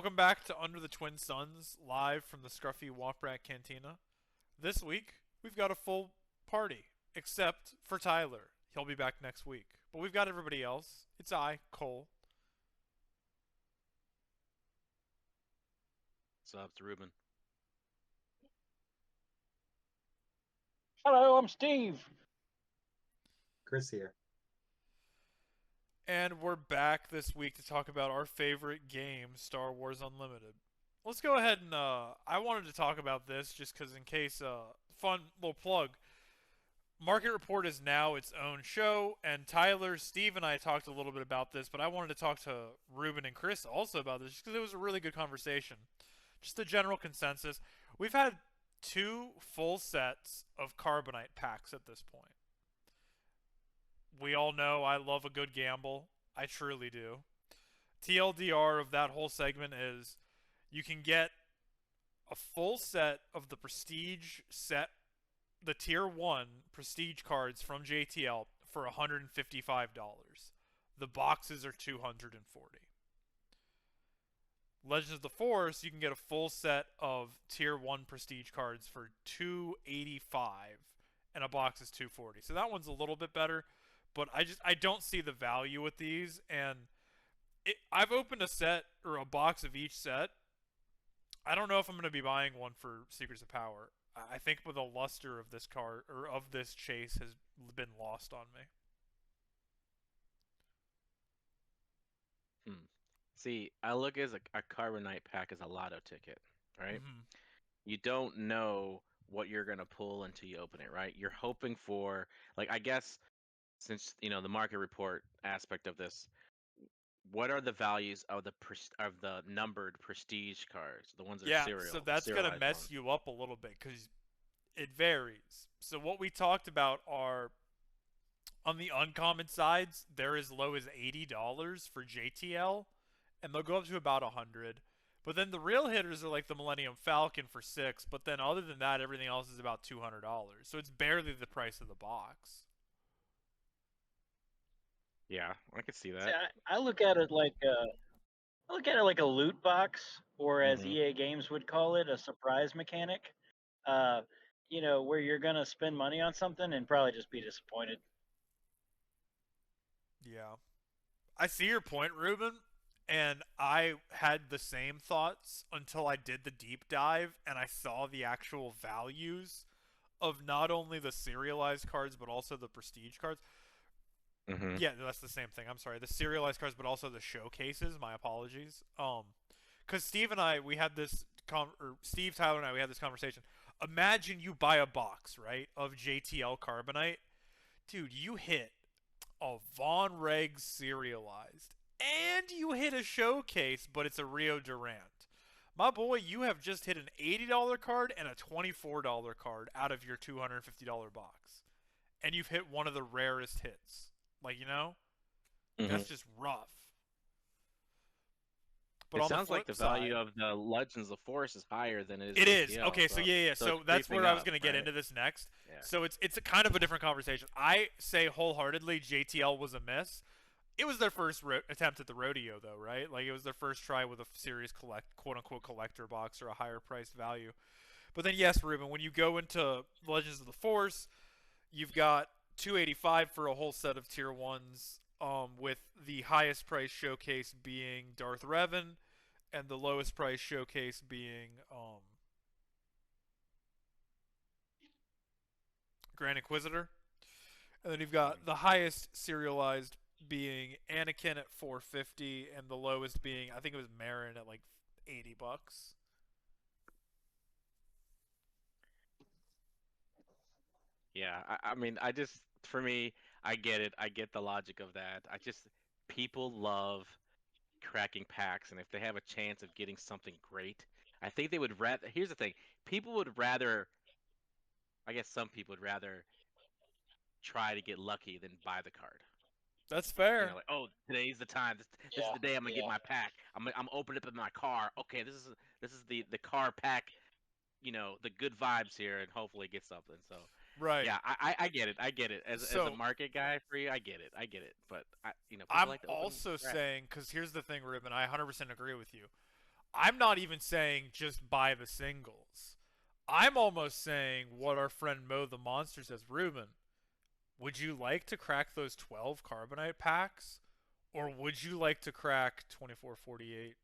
Welcome back to Under the Twin Suns, live from the scruffy Womp Rat Cantina. This week, we've got a full party, except for Tyler. He'll be back next week. But we've got everybody else. It's I, Cole. So it's Ruben. Hello, I'm Steve. Chris here. And we're back this week to talk about our favorite game, Star Wars Unlimited. Let's go ahead and, I wanted to talk about this just because in case, fun little plug. Market Report is now its own show, and Tyler, Steve, and I talked a little bit about this, but I wanted to talk to Ruben and Chris also about this just because it was a really good conversation. Just the general consensus. We've had two full sets of carbonite packs at this point. We all know I love a good gamble. I truly do. TLDR of that whole segment is you can get a full set of the prestige set, the tier 1 prestige cards from JTL for $155. The boxes are $240. Legends of the Force, you can get a full set of tier 1 prestige cards for $285 and a box is $240. So that one's a little bit better, but I don't see the value with these, and I've opened a set or a box of each set. I don't know if I'm going to be buying one for Secrets of Power. I think the luster of this card or of this chase has been lost on me. See, I look as a carbonite pack as a lotto ticket, right? Mm-hmm. You don't know what you're gonna pull until you open it, right? You're hoping for, like, I guess, since the market report aspect of this, what are the values of the numbered prestige cards, the ones that are Yeah, so that's going to serialized mess ones? you up a little bit because it varies. So what we talked about are on the uncommon sides, they're as low as $80 for JTL, and they'll go up to about 100. But then the real hitters are like the Millennium Falcon for 6, but then other than that, everything else is about $200. So it's barely the price of the box. Yeah, I could see See, that. I look at it like a loot box, or as Hmm. EA Games would call it, a surprise mechanic. Uh, where you're gonna spend money on something and probably just be disappointed. Yeah. I see your point, Ruben, and I had the same thoughts until I did the deep dive and I saw the actual values of not only the serialized cards but also the prestige cards. Hmm. Yeah, that's the same thing. I'm sorry. The serialized cards but also the showcases. My apologies. Cuz Steve and I we had this or Steve, Tyler and I we had this conversation. Imagine you buy a box, right, of JTL Carbonite. Dude, you hit a Von Reg serialized. And you hit a showcase, but it's a Rio Durant. My boy, you have just hit an $80 card and a $24 card out of your $250 box. And you've hit one of the rarest hits. Like, Hmm. that's just rough. But It on the sounds like flip the value side, of the Legends of Force is higher than it is it is. JTL, Okay, so so yeah. so it's So that's creeping where I was up, going to get right? into this next. Yeah. So it's a kind of a different conversation. I say wholeheartedly JTL was a miss. It was their first attempt at the rodeo, though, right? Like it was their first try with a serious quote unquote collector box or a higher priced value. But then yes, Ruben, when you go into Legends of the Force, you've got 285 for a whole set of tier ones, with the highest price showcase being Darth Revan, and the lowest price showcase being Grand Inquisitor. And then you've got Mhm. the highest serialized being Anakin at 450, and the lowest being I think it was Marin at like $80. Yeah, I mean, for me, I get it. I get the logic of that. People love cracking packs, and if they have a chance of getting something great, I think they would rather. Here's the thing: people would rather. I guess some people would rather try to get lucky than buy the card. That's fair. Like, oh, today's the time. This is Yeah, the day I'm gonna get yeah. my pack. I'm opening up in my car. Okay, this is the car pack. The good vibes here, and hopefully get something. So, Right. yeah, I get it. I get it. As a So market guy for you, I get it. I get it. But people I'm like to open also crap. saying, because here's the thing, Ruben, I 100% agree with you. I'm not even saying just buy the singles. I'm almost saying what our friend Mo the Monster says. Ruben, would you like to crack those 12 carbonite packs? Or would you like to crack 24, 48,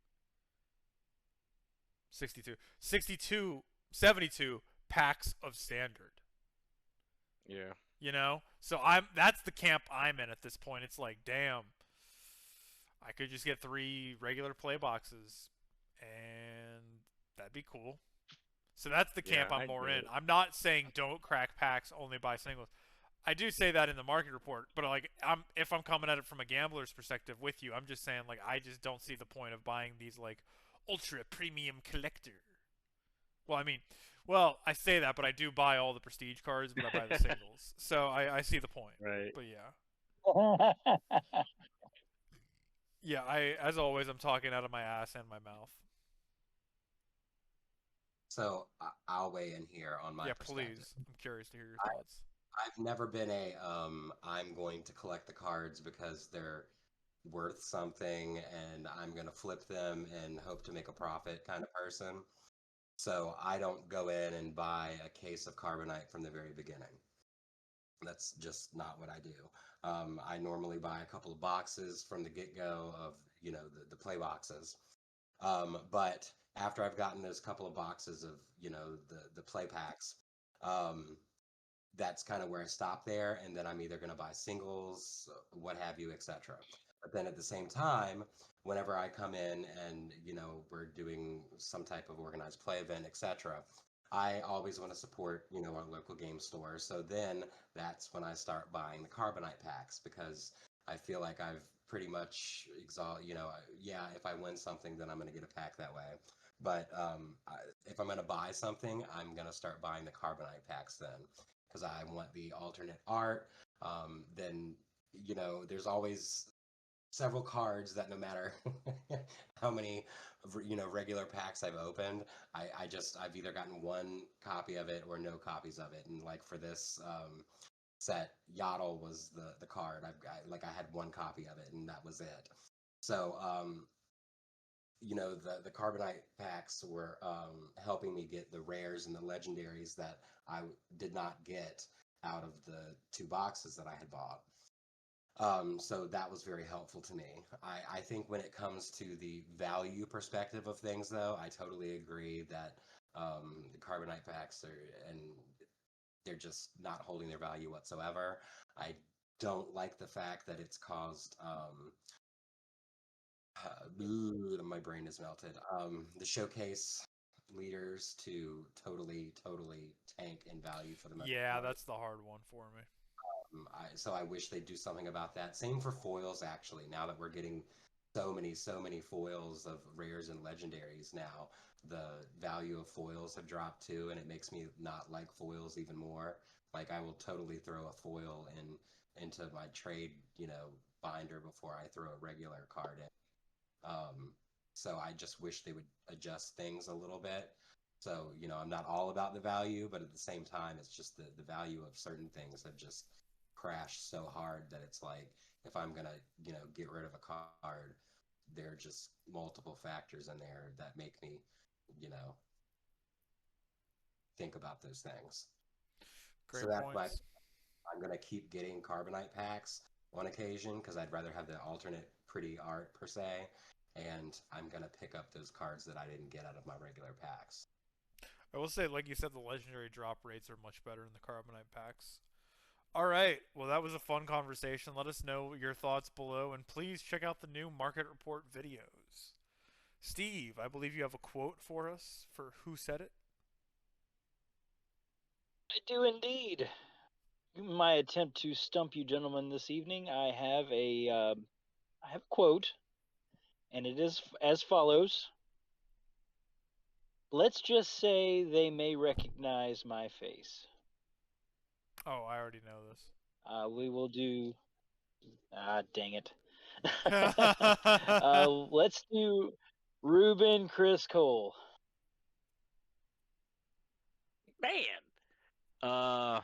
62, 62, 72 packs of standard? Yeah. You know? So that's the camp I'm in at this point. It's like, damn, I could just get 3 regular play boxes and that'd be cool. So that's the camp Yeah, I'm I more get in. it. I'm not saying don't crack packs, only buy singles. I do say that in the market report, but like if I'm coming at it from a gambler's perspective with you, I'm just saying like I just don't see the point of buying these like ultra premium collector. Well, I mean, well, I say that, but I do buy all the prestige cards, but I buy the singles. So I see the point. Right. But yeah, as always I'm talking out of my ass and my mouth. So I'll weigh in here on my Yeah, perspective. please. I'm curious to hear your thoughts. I've never been a I'm going to collect the cards because they're worth something and I'm going to flip them and hope to make a profit kind of person. So I don't go in and buy a case of carbonite from the very beginning. That's just not what I do. I normally buy a couple of boxes from the get-go of, the play boxes. But after I've gotten those couple of boxes of, the play packs, that's kind of where I stop there. And then I'm either going to buy singles, what have you, etc. But then at the same time, whenever I come in and, we're doing some type of organized play event, etc., I always want to support, our local game store. So then that's when I start buying the carbonite packs because I feel like I've pretty much yeah, if I win something, then I'm going to get a pack that way. But if I'm going to buy something, I'm going to start buying the carbonite packs then because I want the alternate art. Then, there's always several cards that no matter how many regular packs I've opened, I've either gotten one copy of it or no copies of it. And like for this set, Yaddle was the card. I had one copy of it and that was it. So the carbonite packs were helping me get the rares and the legendaries that I did not get out of the 2 boxes that I had bought. So that was very helpful to me. I think when it comes to the value perspective of things, though, I totally agree that the carbonite packs they're just not holding their value whatsoever. I don't like the fact that it's caused my brain is melted. The showcase leaders to totally tank in value for the most Yeah, part. that's the hard one for me. So I wish they'd do something about that. Same for foils, actually. Now that we're getting so many foils of rares and legendaries now, the value of foils have dropped too, and it makes me not like foils even more. Like I will totally throw a foil into my trade, binder before I throw a regular card in. So I just wish they would adjust things a little bit. So, I'm not all about the value, but at the same time, it's just the value of certain things have just crashed so hard that it's like, if I'm going to, get rid of a card, there are just multiple factors in there that make me, you know, think about those things. So Great that's why points. I'm going to keep getting carbonite packs on occasion because I'd rather have the alternate pretty art per se. And I'm going to pick up those cards that I didn't get out of my regular packs. I will say, like you said, the legendary drop rates are much better in the carbonite packs. All right. Well, that was a fun conversation. Let us know your thoughts below, and please check out the new Market Report videos. Steve, I believe you have a quote for us for Who Said It? I do indeed. In my attempt to stump you gentlemen this evening, I have a quote, and it is as follows. Let's just say they may recognize my face. Oh, I already know this. We will do. Dang it. uh, Let's do Ruben Chris Cole. Man. Uh.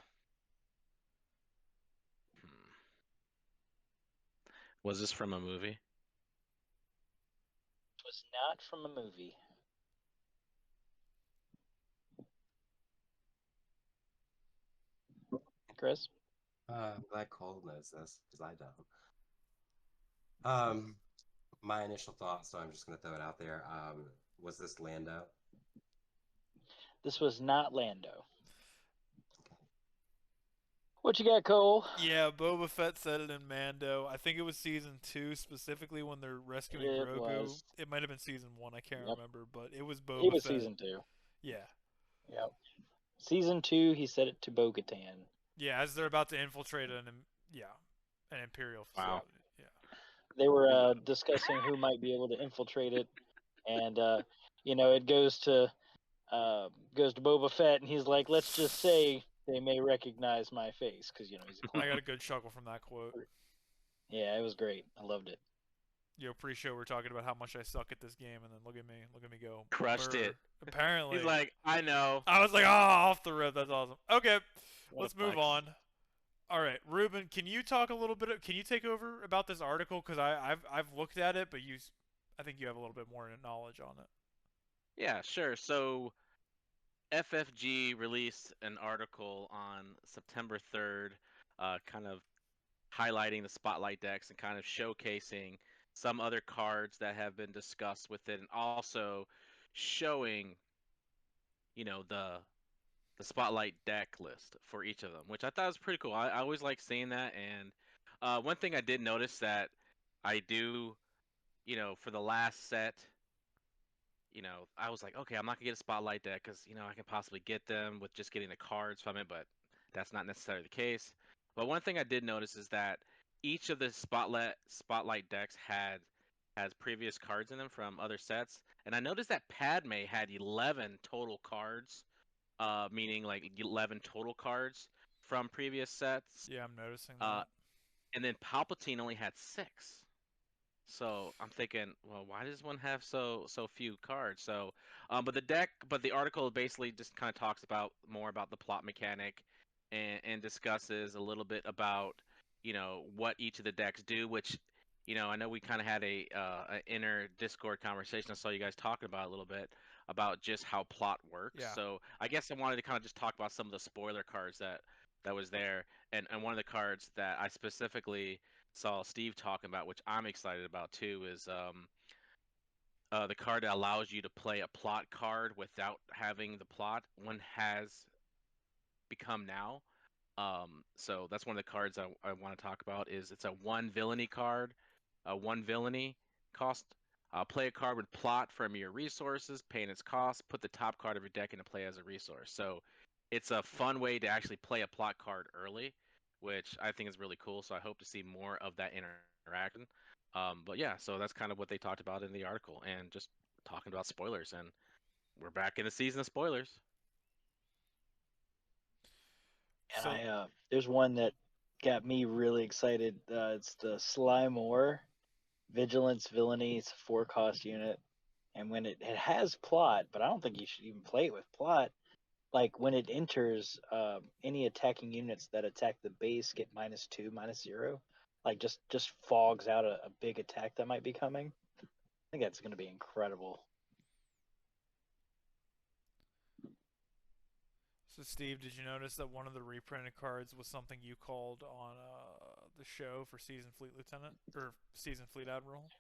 Was this from a movie? Was not from a movie. Chris? I'm glad Cole knows this because I don't. My initial thought, so I'm just going to throw it out there. Was this Lando? This was not Lando. Okay. What you got, Cole? Yeah, Boba Fett said it in Mando. I think it was season 2 specifically when they're rescuing It Grogu. was. It might have been season 1. I can't Yep. remember, but it was Boba It was Fett. season 2. Yeah. Yep. Season 2, he said it to Bo-Katan. Yeah, as they're about to infiltrate an Imperial facility. Wow. Yeah. They were discussing who might be able to infiltrate it, and it goes to Boba Fett, and he's like, "Let's just say they may recognize my face," because he's a clone. I got a good chuckle from that quote. Yeah, it was great. I loved it. Pre-show we're talking about how much I suck at this game, and then look at me go. Crushed Brr. it. Apparently. He's like, I know. I was like, off the rip. That's awesome. Okay, What let's a move flex. on. All right, Ruben, can you talk a little bit? Can you take over about this article? Because I've looked at it, but I think you have a little bit more knowledge on it. Yeah, sure. So FFG released an article on September 3rd, kind of highlighting the spotlight decks and kind of showcasing some other cards that have been discussed with it, and also showing, the spotlight deck list for each of them, which I thought was pretty cool. I always like seeing that. And one thing I did notice that I do, for the last set, I was like, okay, I'm not gonna get a spotlight deck because I can possibly get them with just getting the cards from it, but that's not necessarily the case. But one thing I did notice is that each of the spotlight decks has previous cards in them from other sets, and I noticed that Padme had 11 total cards, meaning like 11 total cards from previous sets. Yeah, I'm noticing Uh, that. and then Palpatine only had 6. So I'm thinking, well, why does one have so few cards? So, but the article basically just kind of talks about more about the plot mechanic, and discusses a little bit about, what each of the decks do. Which, I know we kind of had a inner Discord conversation. I saw you guys talking about a little bit about just how plot works. Yeah. So I guess I wanted to kind of just talk about some of the spoiler cards that was there, and one of the cards that I specifically saw Steve talking about, which I'm excited about too, is the card that allows you to play a plot card without having the plot. One has become now. So that's one of the cards I want to talk about. It's a 1 villainy card, a 1 villainy cost. Play a card with plot from your resources, paying its cost. Put the top card of your deck into play as a resource. So it's a fun way to actually play a plot card early, which I think is really cool. So I hope to see more of that interaction. But yeah, so that's kind of what they talked about in the article, and just talking about spoilers. And we're back in the season of spoilers. And So there's one that got me really excited. It's the Slymore Vigilance Villainy. It's a 4-cost unit, and when it has plot, but I don't think you should even play it with plot. Like when it enters, any attacking units that attack the base get -2, -0. Like just fogs out a big attack that might be coming. I think that's going to be incredible. Steve, did you notice that one of the reprinted cards was something you called on the show for Season Fleet Lieutenant or Season Fleet Admiral?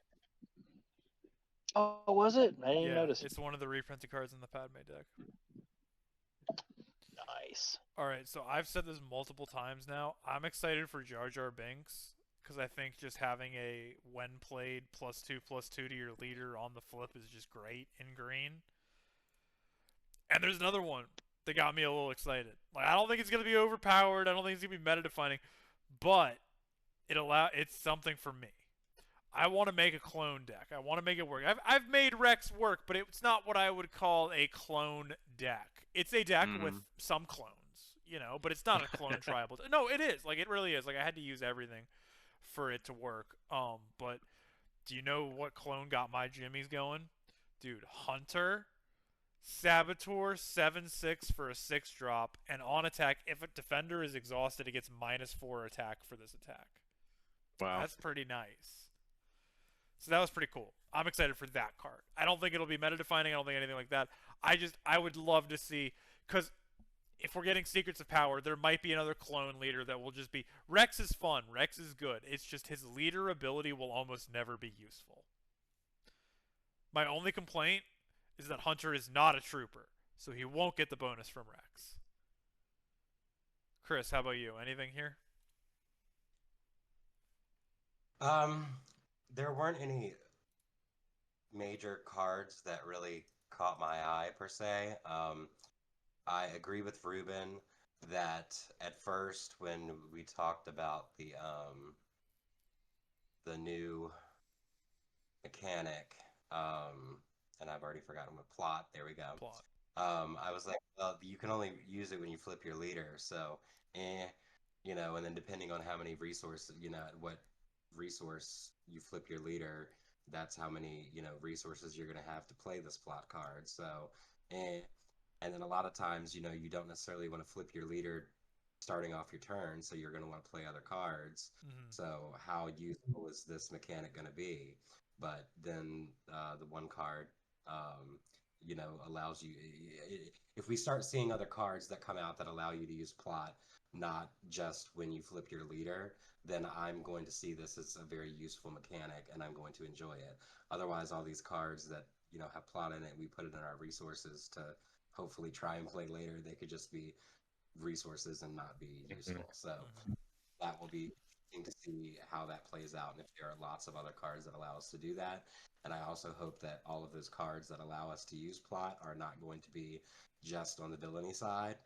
Oh, was it? I didn't even Yeah, notice. it's one of the reprinted cards in the Padme deck. Nice. All right, so I've said this multiple times now. I'm excited for Jar Jar Binks because I think just having a when played +2/+2 to your leader on the flip is just great in green. And there's another one that got me a little excited. Like, I don't think it's gonna be overpowered. I don't think it's gonna be meta defining, but it's something for me. I want to make a clone deck. I want to make it work. I've made Rex work, but it's not what I would call a clone deck. It's a deck with some clones, but it's not a clone tribal. No, it is. Like, it really is. Like, I had to use everything for it to work. But do you know what clone got my jimmies going? Dude, Hunter, Saboteur, 7/6 for a 6-drop, and on attack, if a defender is exhausted, it gets -4 attack for this attack. Wow. That's pretty nice. So that was pretty cool. I'm excited for that card. I don't think it'll be meta defining. I don't think anything like that. I would love to see, because if we're getting Secrets of Power, there might be another clone leader that will just be... Rex is fun. Rex is good. It's just his leader ability will almost never be useful. My only complaint is that Hunter is not a trooper, so he won't get the bonus from Rex. Chris, how about you? Anything here? There weren't any major cards that really caught my eye per se. I agree with Ruben that at first when we talked about the new mechanic, and I've already forgotten what plot. There we go. Plot. I was like, well, you can only use it when you flip your leader, so and then depending on how many resources, what resource you flip your leader, that's how many, resources you're gonna have to play this plot card. So, and then a lot of times, you don't necessarily want to flip your leader starting off your turn, so you're going to want to play other cards. Mm-hmm. So how useful is this mechanic going to be? But then the one card, allows you. If we start seeing other cards that come out that allow you to use plot, not just when you flip your leader, then I'm going to see this as a very useful mechanic, and I'm going to enjoy it. Otherwise, all these cards that have plot in it, we put it in our resources to hopefully try and play later. They could just be resources and not be useful. So that will be interesting to see how that plays out, and if there are lots of other cards that allow us to do that. And I also hope that all of those cards that allow us to use plot are not going to be just on the villainy side.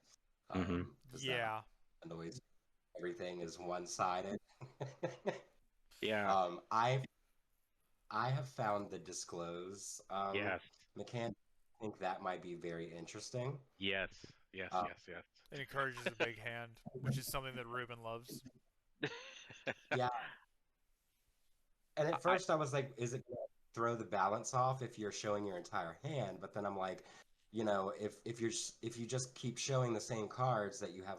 Yeah. That annoys everything is one-sided. Yeah. I have found the disclose Yes. mechanic. I think that might be very interesting. Yes. Yes. Yes. It encourages a big hand, which is something that Ruben loves. Yeah. And at first I was like, is it going to throw the balance off if you're showing your entire hand? But then I'm like, if you just keep showing the same cards that you have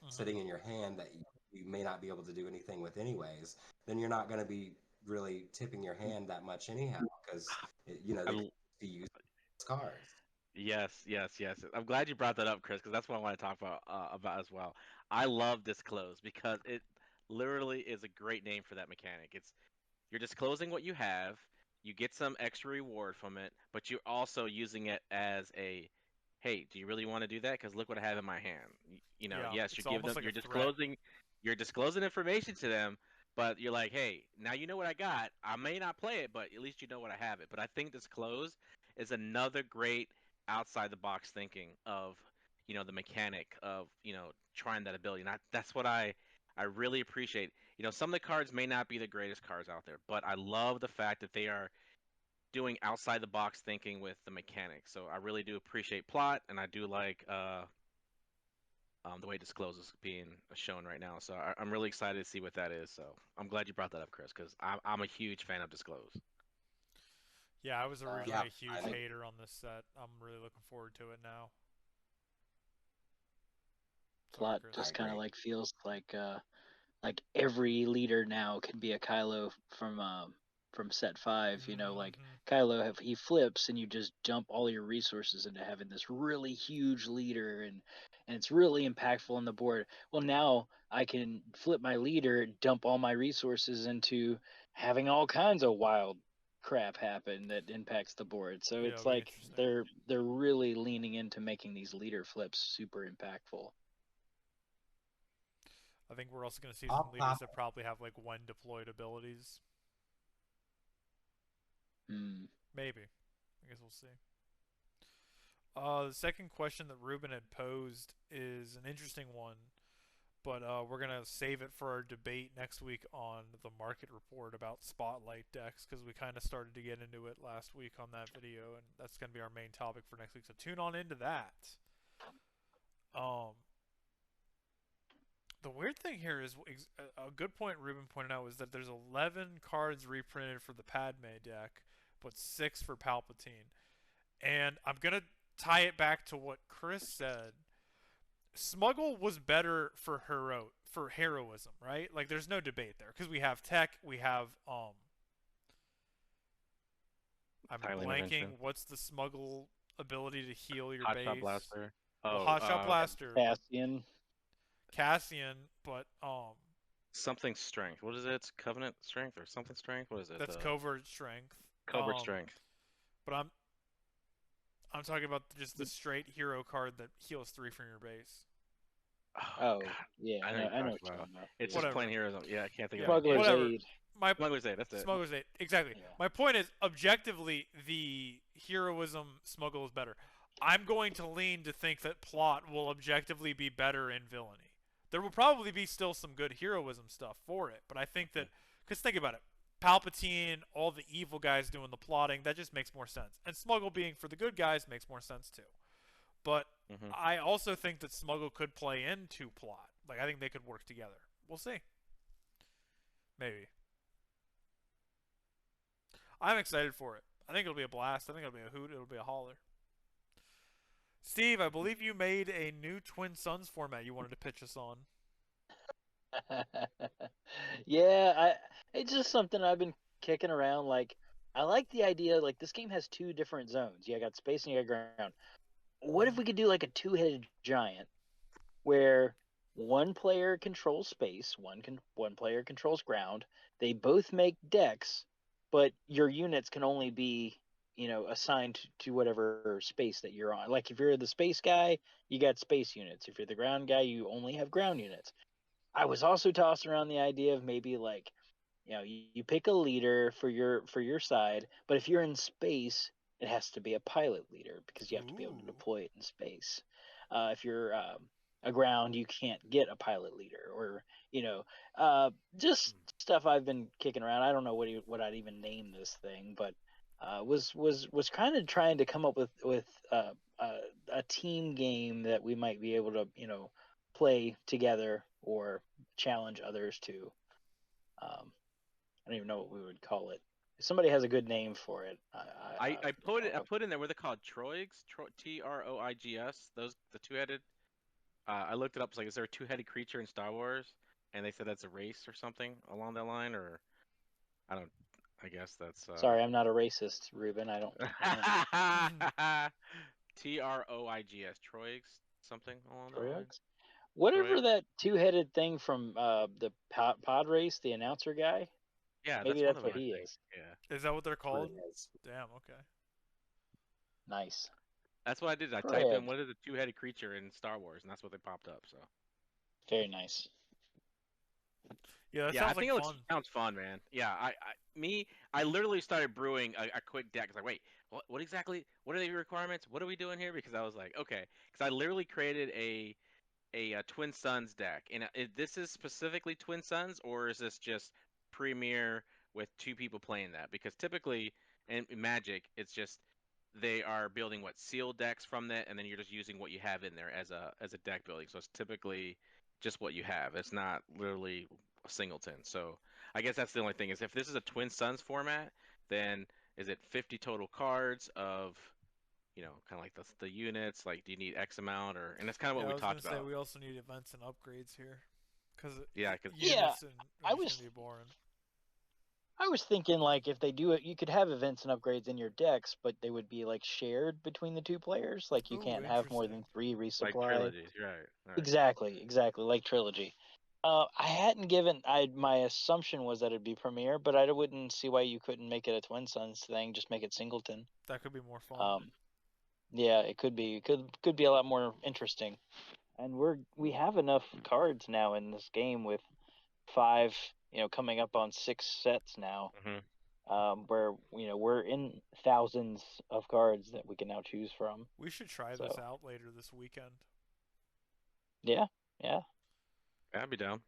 sitting in your hand that you may not be able to do anything with anyways, then you're not going to be really tipping your hand that much anyhow, because they could be used as cards. Yes. I'm glad you brought that up, Chris, because that's what I want to talk about as well. I love Disclose because it literally is a great name for that mechanic. You're disclosing what you have, you get some extra reward from it, but you're also using it as a, hey, do you really want to do that? Because look what I have in my hand. Yes, it's you give them, almost like you're disclosing information to them, but you're like, hey, now you know what I got. I may not play it, but at least you know what I have it. But I think Disclose is another great outside the box thinking of, the mechanic of, trying that ability. And that's what I really appreciate. Some of the cards may not be the greatest cards out there, but I love the fact that they are doing outside the box thinking with the mechanics. So I really do appreciate plot, and I do like the way Disclose is being shown right now. So I'm really excited to see what that is. So I'm glad you brought that up, Chris, because I'm a huge fan of Disclose. Yeah, I was originally Yeah, a huge hater on this set. I'm really looking forward to it now. Plot just kind of like feels like every leader now can be a Kylo from set 5. Like Kylo, he flips and you just dump all your resources into having this really huge leader, and it's really impactful on the board. Well, now I can flip my leader, dump all my resources into having all kinds of wild crap happen that impacts the board. So it's like they're really leaning into making these leader flips super impactful. I think we're also going to see some leaders that probably have like when deployed abilities. Maybe. I guess we'll see. The second question that Ruben had posed is an interesting one, but we're going to save it for our debate next week on the market report about spotlight decks, because we kind of started to get into it last week on that video, and that's going to be our main topic for next week, so tune on into that. The weird thing here is a good point Ruben pointed out was that there's 11 cards reprinted for the Padme deck, but 6 for Palpatine. And I'm going to tie it back to what Chris said. Smuggle was better for heroism, right? Like there's no debate there because we have tech, we have I'm blanking. What's the Smuggle ability to heal your base? Blaster. Well, Oh, Hotshot Blaster, but Cassian. Cassian, but something strength. What is it? It's Covenant strength or something strength? What is it? that's covert strength. Covert strength. But I'm talking about just the straight hero card that heals 3 from your base. Oh, God. yeah, I I know know, you're I know talking what you're about. talking about. It's Whatever. just plain heroes. Yeah, I can't think Yeah, of it. Smuggler's whatever. Aid. My Smuggler's Aid. That's it. Smuggler's Aid. Exactly. Yeah. My point is, objectively, the heroism smuggle is better. I'm going to lean to think that plot will objectively be better in villainy. There will probably be still some good heroism stuff for it, but I think that, because think about it, Palpatine, all the evil guys doing the plotting, that just makes more sense. And Smuggle being for the good guys makes more sense too. But Mhm. I also think that Smuggle could play into plot. Like, I think they could work together. We'll see. Maybe. I'm excited for it. I think it'll be a blast. I think it'll be a hoot. It'll be a holler. Steve, I believe you made a new Twin Suns format you wanted to pitch us on. Yeah, it's just something I've been kicking around. Like, I like the idea. Like, this game has 2 different zones. You got space and you got ground. What if we could do like a 2-headed giant, where one player controls space, one player controls ground. They both make decks, but your units can only be, assigned to whatever space that you're on. Like, if you're the space guy, you got space units. If you're the ground guy, you only have ground units. I was also tossing around the idea of maybe like, you pick a leader for your side, but if you're in space, it has to be a pilot leader because you have to be able to Ooh. deploy it in space. If you're aground, you can't get a pilot leader, or just stuff I've been kicking around. I don't know what I'd even name this thing, but was kind of trying to come up with a team game that we might be able to play together or challenge others to. I don't even know what we would call it. If somebody has a good name for it, I put in there what they called Troigs, Troigs. Those the 2-headed. I looked it up. It's like, is there a 2-headed creature in Star Wars? And they said that's a race or something along that line, or I don't. I guess that's. Sorry, I'm not a racist, Ruben. I don't. Troigs, Troigs, something along that line. Troyogs? Whatever Troigs. that 2-headed thing from the pod race, the announcer guy. Yeah, Maybe that's that's one what of them, I he think. is. Yeah, Is that what they're called? Yes. Damn, okay. Nice. that's what I did. I typed in Troyog. what is a 2-headed creature in Star Wars, and that's what they popped up. So. Very nice. Yeah, that Yeah, I sounds think like it fun. sounds fun, man. Yeah, I literally started brewing a quick deck. I was like, wait, what exactly? What are the requirements? What are we doing here? Because I was like, okay, because I literally created a Twin Suns deck, and this is specifically Twin Suns, or is this just Premier with 2 people playing that? Because typically in Magic, it's just they are building sealed decks from that, and then you're just using what you have in there as a deck building. So it's typically just what you have. It's not literally a singleton. So I guess that's the only thing is if this is a Twin Suns format, then is it 50 total cards of kind of like the units? Like, do you need X amount, or and that's kind of what Yeah, we I was talked gonna say about. we also need events and upgrades here, because Yeah, because Yeah, units and I it's was gonna be boring. I was thinking like if they do it, you could have events and upgrades in your decks, but they would be like shared between the 2 players. Like you Ooh, can't have more interesting. than 3 like resupply. trilogies, right? Right. Exactly, like trilogy. I hadn't given. My assumption was that it'd be Premiere, but I wouldn't see why you couldn't make it a Twin Suns thing. Just make it Singleton. That could be more fun. Yeah, it could be. Could be a lot more interesting. And we have enough cards now in this game with 5. Coming up on 6 sets now. Where we're in thousands of cards that we can now choose from. We should try So this out later this weekend. yeah. I'd be down.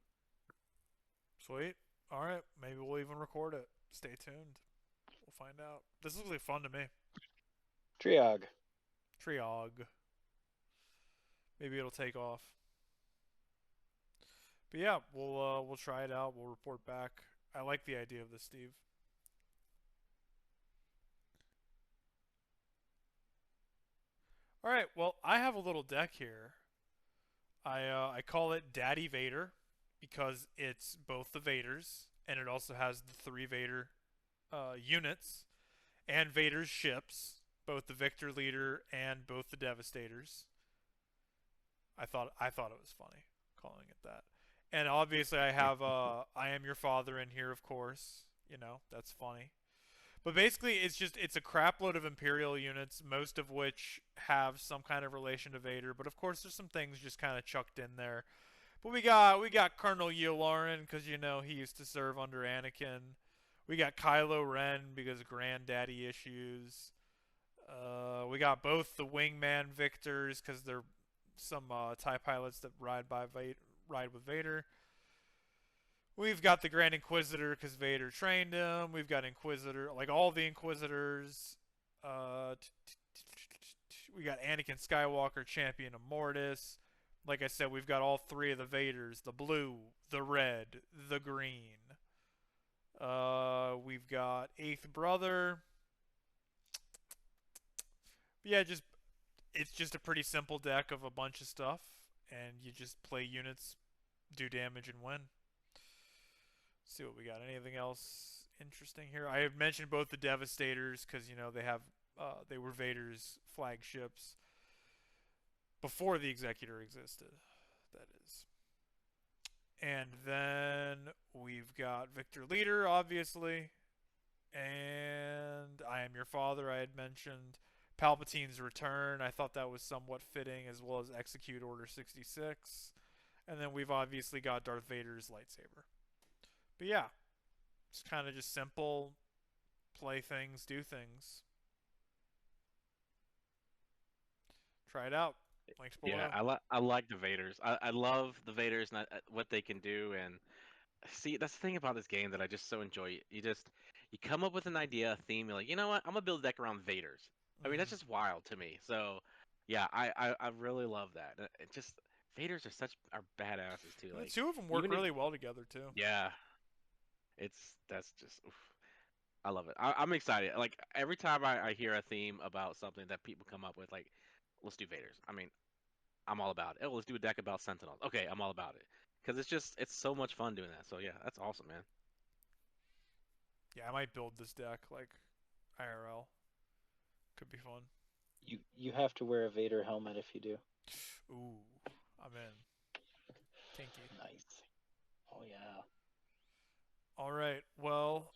Sweet. All right, maybe we'll even record it. Stay tuned. We'll find out. This looks like fun to me. Triog. Triog. Maybe it'll take off. But yeah, we'll try it out. We'll report back. I like the idea of this, Steve. All right. Well, I have a little deck here. I call it Daddy Vader because it's both the Vaders and it also has the 3 Vader units and Vader's ships, both the Victor Leader and both the Devastators. I thought it was funny calling it that. And obviously I have I am your father in here, of course. You know, that's funny. But basically it's a crapload of Imperial units, most of which have some kind of relation to Vader, but of course there's some things just kind of chucked in there. But we got Colonel Yularen cuz you know he used to serve under Anakin. We got Kylo Ren because of granddaddy issues. We got both the Wingman Victors because they're some TIE pilots that ride with Vader. We've got the Grand Inquisitor because Vader trained him. We've got Inquisitor, like all the Inquisitors. We got Anakin Skywalker, Champion of Mortis. Like I said, we've got all three of the Vaders: the blue, the red, the green. We've got Eighth Brother. Yeah, it's just a pretty simple deck of a bunch of stuff, and you just play units, do damage, and win. Let's see what we got. Anything else interesting here? I have mentioned both the Devastators because you know they were Vader's flagships before the Executor existed. That is. And then we've got Victor Leader, obviously, and I Am Your Father. I had mentioned Palpatine's Return. I thought that was somewhat fitting, as well as Execute Order 66. And then we've obviously got Darth Vader's lightsaber. But yeah, it's kind of just simple. Play things, do things. Try it out. Links below. Yeah, I like the Vaders. I love the Vaders and what they can do. And see, that's the thing about this game that I just so enjoy. You come up with an idea, a theme. You're like, you know what? I'm gonna build a deck around Vaders. I mean, that's just wild to me. So, yeah, I really love that. It just Vaders are badasses too. And the Like two of them work even if- really well together too. yeah, that's just oof. I love it. I'm excited. Like every time I hear a theme about something that people come up with, like let's do Vaders. I mean, I'm all about it. Oh, let's do a deck about Sentinels. Okay, I'm all about it because it's so much fun doing that. So yeah, that's awesome, man. Yeah, I might build this deck like IRL. Could be fun. You have to wear a Vader helmet if you do. Ooh, I'm in. Kinky. Nice. Oh yeah. All right. Well,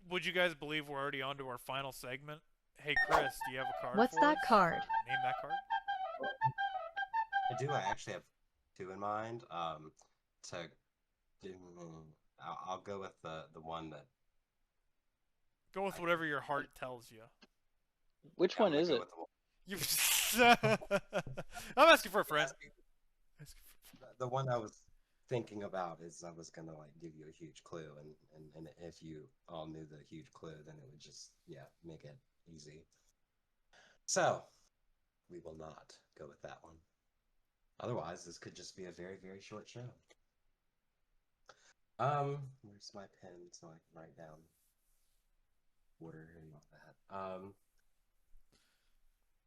would you guys believe we're already on to our final segment? Hey, Chris, do you have a card What's for that us? card? Name that card. I do. I actually have two in mind. To I'll go with the one that Go with whatever your heart tells you. Which I'm one gonna is go it? with the one. I'm asking for a friend. The one I was thinking about is I was gonna like give you a huge clue, and if you all knew the huge clue, then it would just make it easy. So we will not go with that one. Otherwise, this could just be a very, very short show. Where's my pen so I can write down order and all that?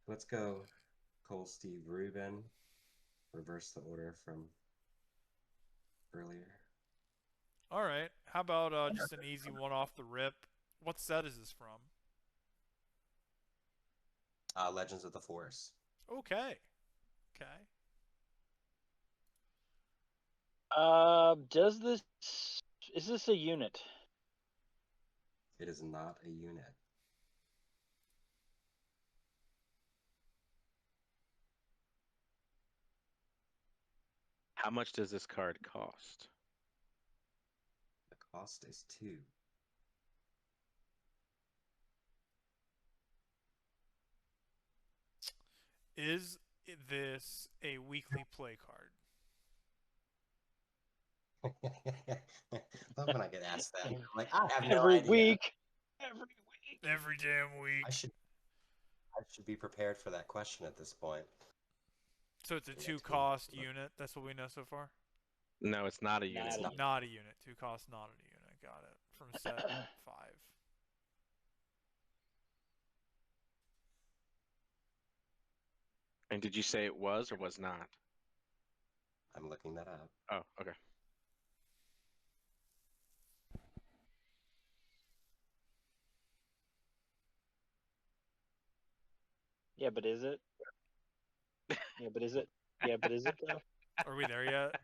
Let's go Cole, Steve, Ruben. Reverse the order from earlier. All right. How about just an easy one off the rip? What set is this from? Legends of the Force. Okay. Okay. Is this a unit? It is not a unit. How much does this card cost? The cost is 2. Is this a weekly play card? Love when I get asked that. I'm like, I have no Every idea. week. Every week. Every damn week. I should be prepared for that question at this point. So it's a Yeah, 2 2. cost unit. That's what we know so far. No, it's not a unit. Not a unit. Not a unit. 2 cost, not a unit. Got it. From set 5. And did you say it was or was not? I'm looking that up. Oh, okay. Yeah, but is it? Yeah, but is it? Yeah, but is it though? Are we there yet?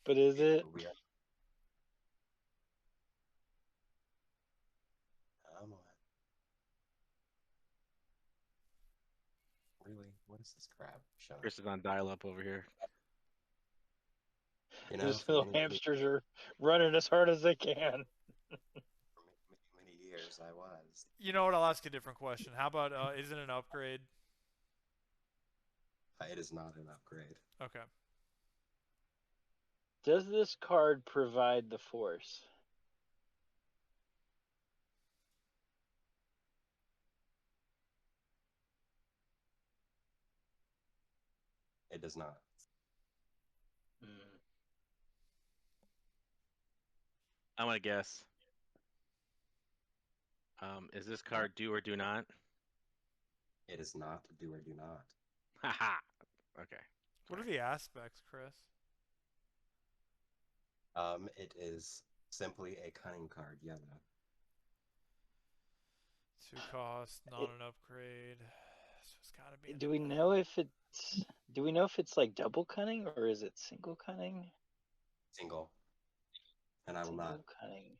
But is it? We are. Come on. Really? What is this crap showing? Chris is on dial-up over here. You know, These for little many, hamsters are running as hard as they can. many years I was. You know what? I'll ask a different question. How about is it an upgrade? It is not an upgrade. Okay. Does this card provide the force? It does not. Hmm. I want to guess. Is this card do or do not? It is not do or do not. Haha. Okay. What are the aspects, Chris? It is simply a cunning card, yellow. 2 cost, not an upgrade. So it's gotta be. Do we know if it's? Do we know if it's like double cunning or is it single cunning? Single. And I will not Single cunning.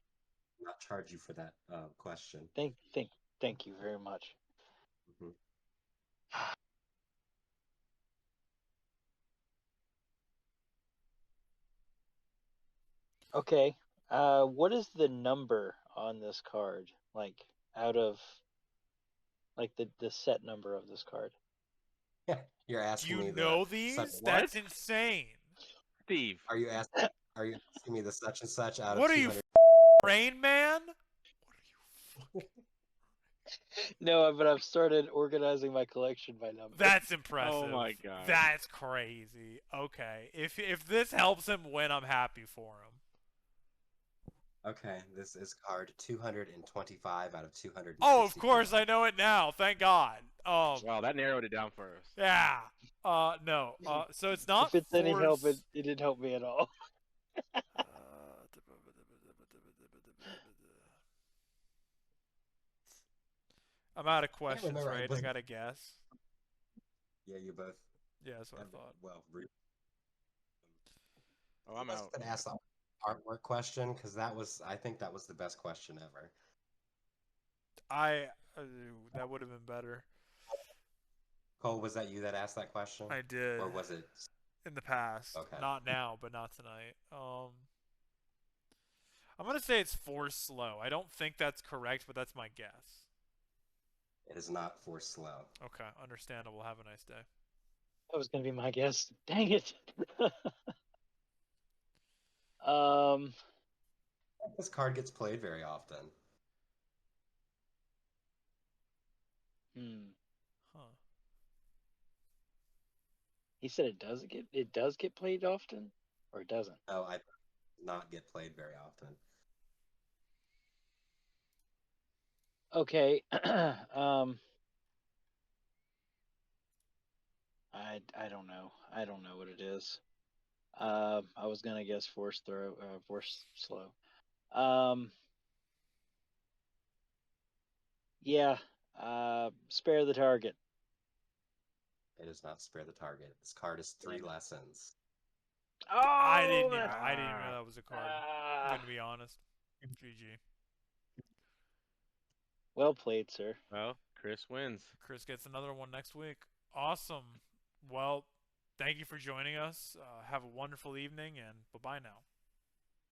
charge you for that question. Thank you very much. Mhm. Okay. What is the number on this card? Like out of like the set number of this card? You're Do asking you me know the such. these? What? That's insane. Steve. Are you asking? Are you asking me the such and such out What of are you, 200? Rain Man? What are you? No, but I've started organizing my collection by number. That's impressive. Oh my God. That's crazy. Okay, if this helps him win, I'm happy for him. Okay, this is card 225 out of 200. Oh, of course, I know it now. Thank God. Wow, that narrowed it down for us. Yeah. No. So it's not If it's any help, force. it didn't help me at all. I'm out of questions, remember, right? I gotta guess. Yeah, you both. Yeah, that's what I have- thought. Well, Oh, I'm out. Could ask the artwork question because I think that was the best question ever. That would have been better. Cole, was that you that asked that question? I did Or was it? in the past. Okay. Not now, but not tonight. I'm gonna say it's force slow. I don't think that's correct, but that's my guess. It is not for slow. Okay, understandable. Have a nice day. That was gonna be my guess. Dang it. um. This card gets played very often. Huh. He said it does get played often, or it doesn't. No, I not get played very often. Okay. I don't know. I don't know what it is. I was gonna guess force slow. Yeah. Spare the target. It is not spare the target. This card is 3 Damn it. lessons. Oh, I didn't even know that was a card. I'm Ah. gonna be honest. GG. Well played, sir. Well, Chris wins. Chris gets another one next week. Awesome. Well, thank you for joining us. Have a wonderful evening, and bye-bye now.